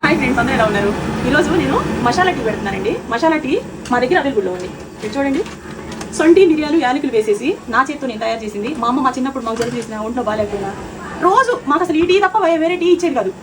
Hi friends, అందరూ ఎలా ఉన్నారు? ఈరోజు నేను మసాలా టీ పెడుతున్నానండి. మసాలా టీ మా దగ్గర అవైలబుల్లో ఉంది. ఇది చూడండి, సొంటి మిరియాలు యాలకులు వేసేసి నా చేతితో నేను తయారు చేసింది. మా అమ్మ మా చిన్నప్పుడు మాకు జలుబు చేసిన, ఒంట్లో బాగాలేకపోయినా రోజు మాకు అసలు ఈ టీ తప్ప వేరే టీ ఇచ్చేది కాదు.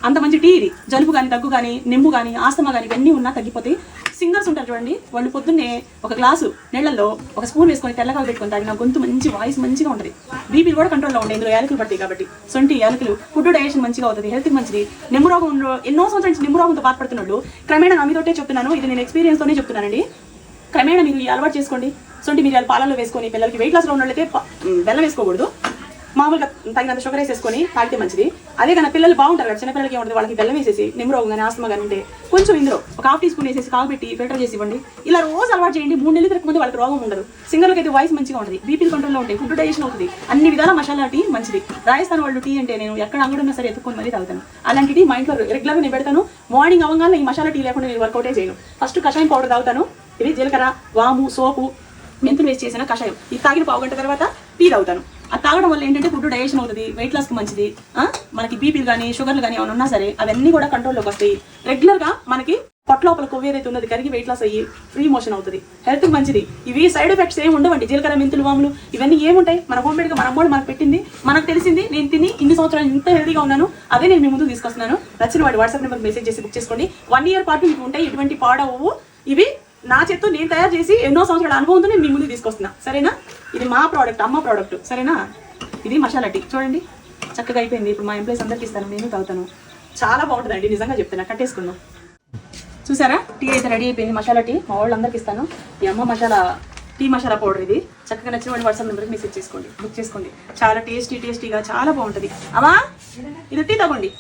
అంత మంచి టీ ఇది. జలుబు కానీ, దగ్గు కానీ, నిమ్ము కానీ, ఆస్తమా కానీ ఇవన్నీ ఉన్నా తగ్గిపోతాయి. సింగర్స్ ఉంటారు చూడండి, వాళ్ళు పొద్దున్నే ఒక గ్లాసు నీళ్లలో ఒక స్పూన్ వేసుకొని తెల్లగా పెట్టుకొని తాగిన గొంతు మంచి వాయిస్ మంచిగా ఉంటుంది. బీపీ కూడా కంట్రోల్లో ఉండే ఇందులో యాలకులు పడతాయి కాబట్టి. సొంటి యాలకులు ఫుడ్ డైజెషన్ మంచిగా అవుతుంది, హెల్త్కి మంచిది. నిమ్ము రోగంలో ఎన్నో సంవత్సరాల నుంచి నిమ్ము రోగంతో బాధపడుతున్నాడు. క్రమేణా నా మీతోటే చెప్తున్నాను, ఇది నేను ఎక్స్పీరియన్స్తోనే చెప్తున్నానండి. క్రమేణా మీరు ఈ అలవాటు చేసుకోండి. సొంటి మిరియాలు పాలల్లో వేసుకొని, పిల్లలకి వెయిట్ లాస్లో ఉన్నట్లయితే బెల్లం వేసుకోకూడదు, మామూలుగా తగినంత షుగర్ వేసేసుకొని తాగితే మంచిది. అదే కానీ పిల్లలు బాగుంటారు కదా, చిన్నపిల్లలకి ఏముంటుంది, వాళ్ళకి బెల్లం వేసేసి నిమ్ము రోగం కానీ ఆస్తమా కానీ ఉంటే కొంచెం ఇందులో ఒక హాఫ్ టీ స్పూన్ వేసేసి కాగబెట్టి ఫిల్టర్ చేసి ఇవ్వండి. ఇలా రోజు అలవాటు చేయండి. 3 నెలలు తిరగకముందు వాళ్ళకి రోగం ఉండదు. సింగర్లకి అయితే వాయిస్ మంచిగా ఉంటుంది, బీపీ కంట్రోల్లో ఉంటాయి, ఫుడ్ డైజెషన్ అవుతుంది. అన్ని విధాల మసాలా టీ మంచిది. రాజస్థాన్ వాళ్ళు టీ అంటే నేను ఎక్కడ అంగడున్నా సరే ఎత్తుకొని మరీ తాగుతాను. అలాంటి టీ మా ఇంట్లో రెగ్యులర్గా నేను పెడతాను. మార్నింగ్ అవ్వగానే ఈ మసాలా టీ లేకుండా నేను వర్కౌటే చేయను. ఫస్ట్ కషాయం పౌడర్ తాగుతాను. ఇది జీలకర్ర, వాము, సోపు, మెంతులు వేసి చేసిన కషాయం. ఇది తాగిన పావు గంట తర్వాత టీ తాగుతాను. అది తాగడం వల్ల ఏంటంటే ఫుడ్ డైజెషన్ అవుతుంది, వెయిట్ లాస్కి మంచిది. మనకి బీపీలు కానీ, షుగర్లు కానీ ఏమైనా ఉన్నా సరే అవన్నీ కూడా కంట్రోల్లోకి వస్తాయి. రెగ్యులర్గా మనకి పొట్టలోపల కొవ్వు ఏదైతే ఉన్నది కరిగి వెయిట్ లాస్ అయ్యి ఫ్రీ మోషన్ అవుతుంది, హెల్త్కి మంచిది. ఇవి సైడ్ ఎఫెక్ట్స్ ఏమి ఉండవండి. జీలకర్ర, మెంతులు, వాములు ఇవన్నీ ఏముంటాయి, మన హోమ్మేడ్గా మన అమ్మోడు మనకు పెట్టింది, మనకు తెలిసింది. నేను తిని ఇన్ని సంవత్సరాలు ఇంత హెల్తీగా ఉన్నాను, అదే నేను మీ ముందు తీసుకొస్తున్నాను. నచ్చిన వాడి వాట్సాప్ నెంబర్ మెసేజ్ చేసి బుక్ చేసుకోండి. 1 year పాటు మీకు ఉంటాయి, ఎటువంటి పాడవు. ఇవి నా చేత్తో నేను తయారు చేసి ఎన్నో సంవత్సరాల అనుభవంతో నేను మీ ముందు తీసుకొస్తున్నా, సరేనా? ఇది మా ప్రోడక్ట్, అమ్మ ప్రోడక్ట్, సరేనా? ఇది మసాలా టీ చూడండి, చక్కగా అయిపోయింది. ఇప్పుడు మా ఎంప్లాయీస్ అందరికి ఇస్తాను, నేను తాగుతాను. చాలా బాగుంటుందండి, నిజంగా చెప్తున్నా. కట్టేసుకుందాం. చూసారా, టీ అయితే రెడీ అయిపోయింది. మసాలా టీ మా వాళ్ళందరికి ఇస్తాను. ఈ అమ్మ మసాలా టీ మసాలా పౌడర్ ఇది. చక్కగా నచ్చిన వాళ్ళు వాట్సాప్ నెంబర్కి మెసేజ్ చేసుకోండి, బుక్ చేసుకోండి. చాలా టేస్టీగా చాలా బాగుంటుంది. అమ్మా ఇది టీ తగ్గండి,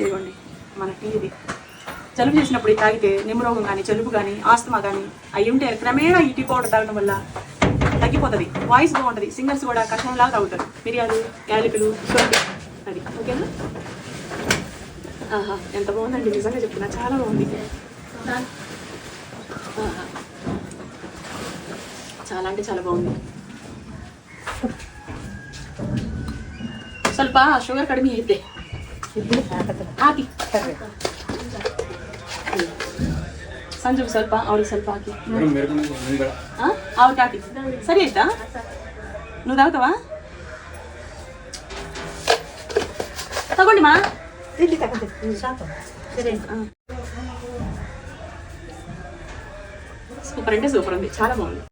ఇదిగోండి మన టీ. ఇది జలుబు చేసినప్పుడు ఇది తాగితే నిమ్ము రోగం కానీ, జలుబు కానీ, ఆస్తమా కానీ అవి ఉంటే క్రమేణా ఈ టీ పౌడర్ తాగడం వల్ల తగ్గిపోతుంది, వాయిస్ బాగుంటుంది. సింగర్స్ కూడా కషాయంలాగా తాగుతారు, మిరియాలు, యాలకులు, సొంటి. అది ఓకేనా? ఆహా, ఎంత బాగుందండి, నిజంగా చెప్తున్నా, చాలా బాగుంది. చాలా అంటే చాలా బాగుంది. ಸ್ವಲ್ಪ ಶುಗರ್ ಕಡಿಮೆ ಐತೆ, ಹಾಕಿ ಸಂಜುಗೆ ಸ್ವಲ್ಪ, ಅವ್ರಿಗೆ ಸ್ವಲ್ಪ ಹಾಕಿ, ಅವ್ರಿಗೆ ಹಾಕಿ. ಸರಿ ಆಯ್ತಾ? నువ్వు తాగుతావా? తగోండి మా, సూపర్ అంటే సూపర్ ఉంది, చాలా బాగుంది.